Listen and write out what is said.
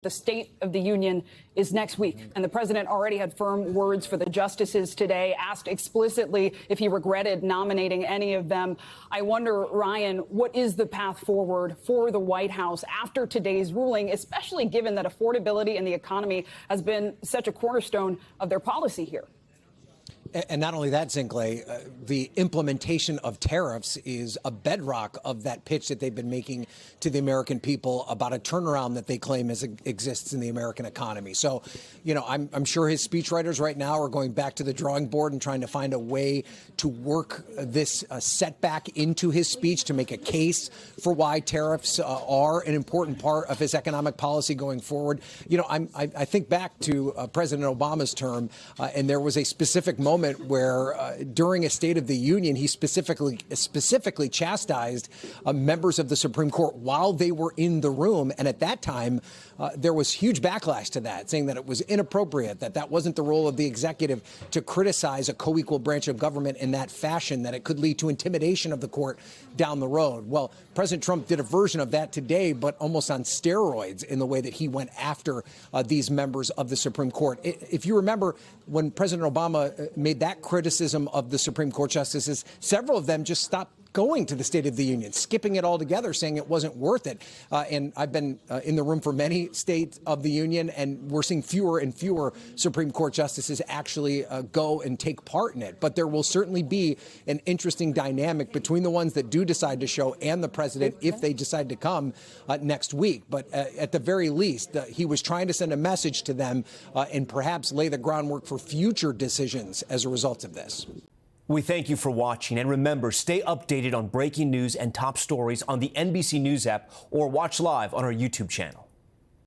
The State of the Union is next week, and the president already had firm words for the justices today, asked explicitly if he regretted nominating any of them. I wonder, Ryan, what is the path forward for the White House after today's ruling, especially given that affordability and the economy has been such a cornerstone of their policy here? And not only that, Zinkley, the implementation of tariffs is a bedrock of that pitch that they've been making to the American people about a turnaround that they claim exists in the American economy. So, you know, I'm sure his speechwriters right now are going back to the drawing board and trying to find a way to work this setback into his speech to make a case for why tariffs are an important part of his economic policy going forward. You know, I think back to President Obama's term, and there was a specific moment where during a State of the Union, he specifically chastised members of the Supreme Court while they were in the room. And at that time, there was huge backlash to that, saying that it was inappropriate, that wasn't the role of the executive to criticize a co-equal branch of government in that fashion, that it could lead to intimidation of the court down the road. Well, President Trump did a version of that today, but almost on steroids in the way that he went after these members of the Supreme Court. If you remember, when President Obama made that criticism of the Supreme Court justices, several of them just stopped going to the State of the Union, skipping it altogether, saying it wasn't worth it. And I've been in the room for many States of the Union, and we're seeing fewer and fewer Supreme Court justices actually go and take part in it. But there will certainly be an interesting dynamic between the ones that do decide to show and the president if they decide to come next week. But at the very least, he was trying to send a message to them and perhaps lay the groundwork for future decisions as a result of this. We thank you for watching, and remember, stay updated on breaking news and top stories on the NBC News app or watch live on our YouTube channel.